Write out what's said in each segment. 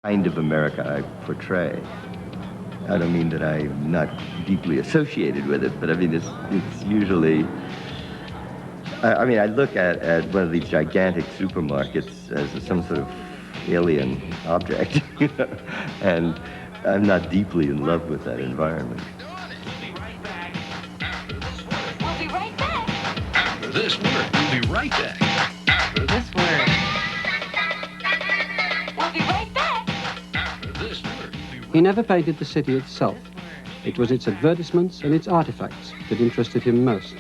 kind of America I portray. I don't mean that I'm not deeply associated with it, but I mean, it's usually, I mean, I look at one of these gigantic supermarkets as some sort of alien object, you know? And I'm not deeply in love with that environment. We'll be right back. After this word, we'll be right back. After this word. We'll be right back. After this word, we'll be He never painted the city itself. It was its advertisements and its artifacts that interested him most.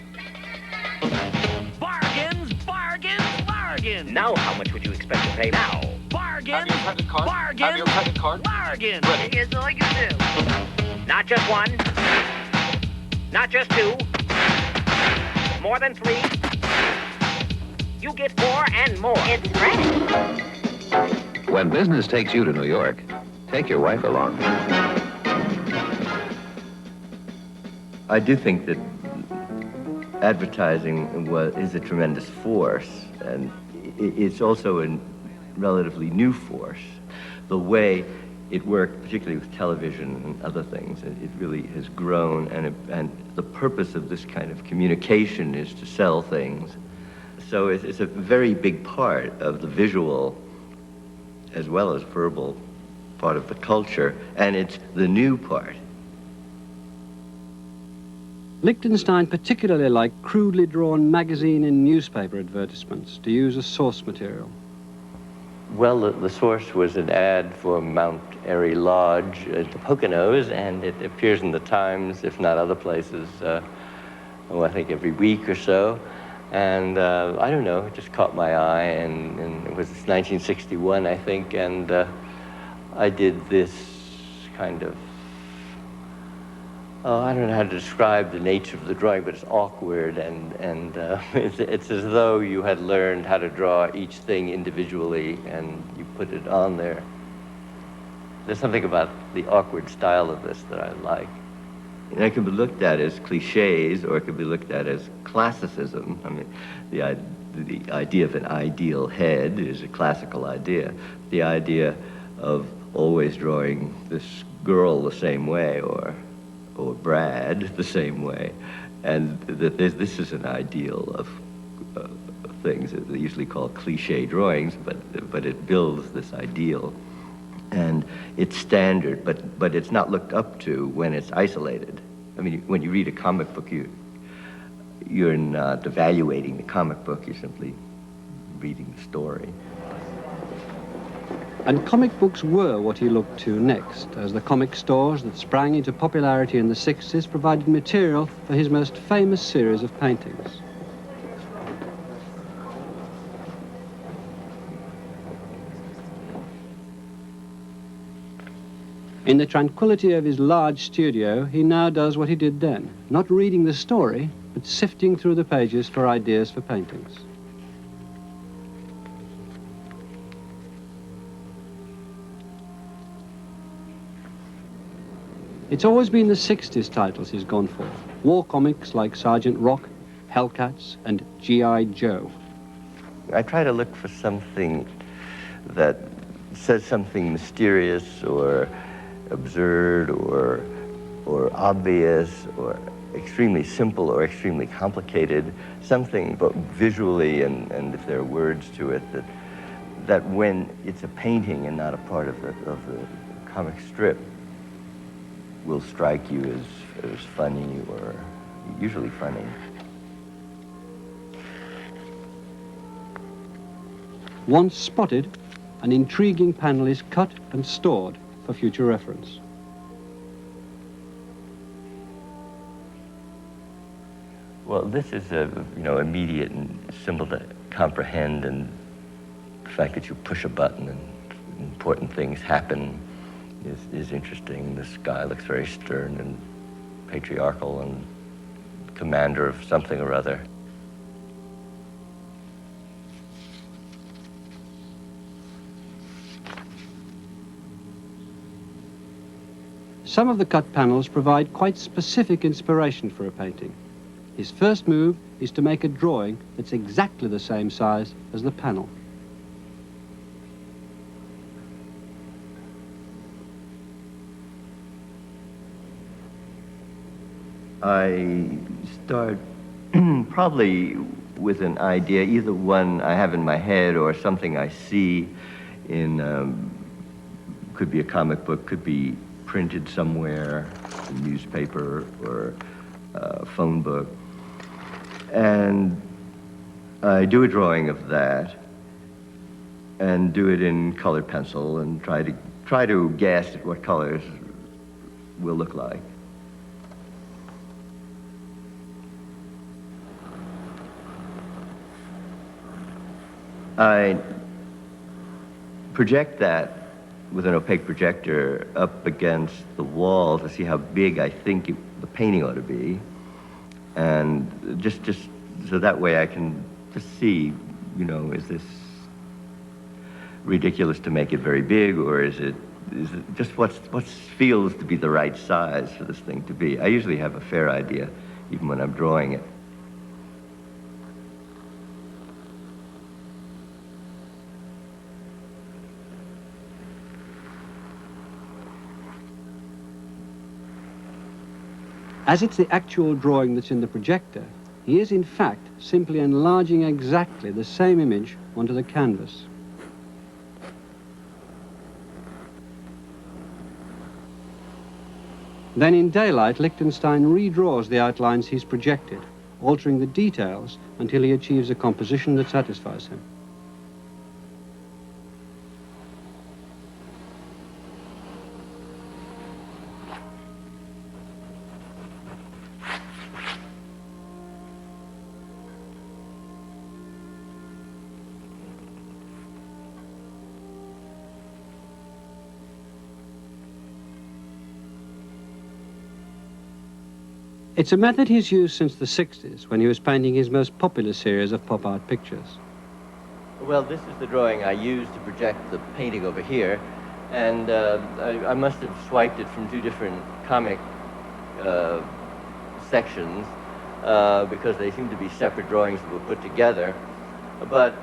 Bargains, bargains, bargains. Now how much would you expect to pay now? Bargains, Have your credit card? bargains, Have your credit card? bargains. Ready. Here's all you do. Not just one. Not just two. More than three. You get four and more. It's red. When business takes you to New York, take your wife along. I do think that advertising is a tremendous force, and it's also a relatively new force. The way it worked, particularly with television and other things, it really has grown, and the purpose of this kind of communication is to sell things. So it's a very big part of the visual as well as verbal part of the culture, and it's the new part. Lichtenstein particularly liked crudely drawn magazine and newspaper advertisements to use as source material. Well, the source was an ad for Mount Airy Lodge at the Poconos, and it appears in the Times, if not other places, I think every week or so. And I don't know, it just caught my eye, and it was 1961, I think, and I did this kind of, I don't know how to describe the nature of the drawing, but it's awkward, and it's as though you had learned how to draw each thing individually, and you put it on there. There's something about the awkward style of this that I like. And it can be looked at as cliches, or it can be looked at as classicism. I mean, the idea of an ideal head is a classical idea. The idea of always drawing this girl the same way, or Brad the same way, and that this is an ideal of things that they usually call cliche drawings, but it builds this ideal, and it's standard, but it's not looked up to when it's isolated. I mean, when you read a comic book, you're not evaluating the comic book, you're simply reading the story. And comic books were what he looked to next, as the comic stores that sprang into popularity in the 60s provided material for his most famous series of paintings. In the tranquility of his large studio, he now does what he did then, not reading the story, but sifting through the pages for ideas for paintings. It's always been the 60s titles he's gone for. War comics like Sergeant Rock, Hellcats, and G.I. Joe. I try to look for something that says something mysterious or absurd or obvious or extremely simple or extremely complicated, something but visually and if there are words to it, that when it's a painting and not a part of the comic strip, will strike you as funny, or usually funny. Once spotted, an intriguing panel is cut and stored for future reference. Well, this is immediate and simple to comprehend, and the fact that you push a button and important things happen is interesting. This guy looks very stern and patriarchal and commander of something or other. Some of the cut panels provide quite specific inspiration for a painting. His first move is to make a drawing that's exactly the same size as the panel. I start probably with an idea, either one I have in my head or something I see in, could be a comic book, could be printed somewhere, a newspaper or a phone book. And I do a drawing of that and do it in colored pencil and try to guess at what colors will look like. I project that with an opaque projector up against the wall to see how big I think the painting ought to be. And just so that way I can just see, you know, is this ridiculous to make it very big, or is it just what feels to be the right size for this thing to be? I usually have a fair idea even when I'm drawing it. As it's the actual drawing that's in the projector, he is in fact simply enlarging exactly the same image onto the canvas. Then in daylight, Lichtenstein redraws the outlines he's projected, altering the details until he achieves a composition that satisfies him. It's a method he's used since the 60s, when he was painting his most popular series of pop art pictures. Well, this is the drawing I used to project the painting over here, and I must have swiped it from two different comic sections because they seem to be separate drawings that were put together. But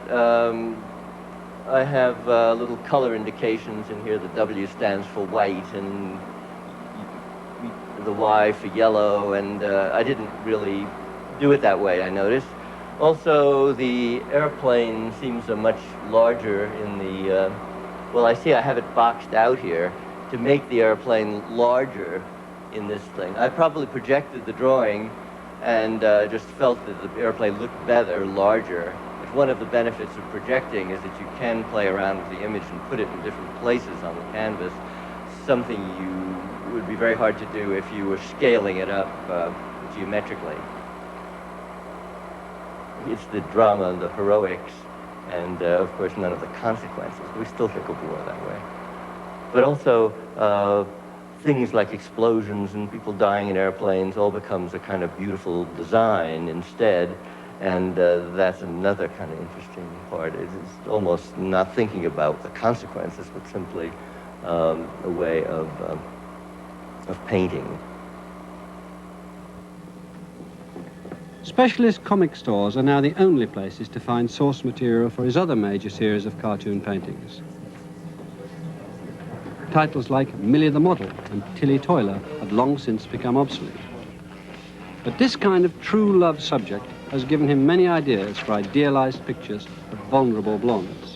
I have little color indications in here. The W stands for white, and the Y for yellow, and I didn't really do it that way, I noticed. Also, the airplane seems much larger in the, well, I see I have it boxed out here to make the airplane larger in this thing. I probably projected the drawing and just felt that the airplane looked better, larger. But one of the benefits of projecting is that you can play around with the image and put it in different places on the canvas, something you would be very hard to do if you were scaling it up geometrically. It's the drama, the heroics, and of course none of the consequences. We still think of war that way. But also things like explosions and people dying in airplanes all becomes a kind of beautiful design instead, and that's another kind of interesting part. It's almost not thinking about the consequences, but simply a way of painting. Specialist comic stores are now the only places to find source material for his other major series of cartoon paintings. Titles like Millie the Model and Tilly Toiler have long since become obsolete. But this kind of true love subject has given him many ideas for idealized pictures of vulnerable blondes.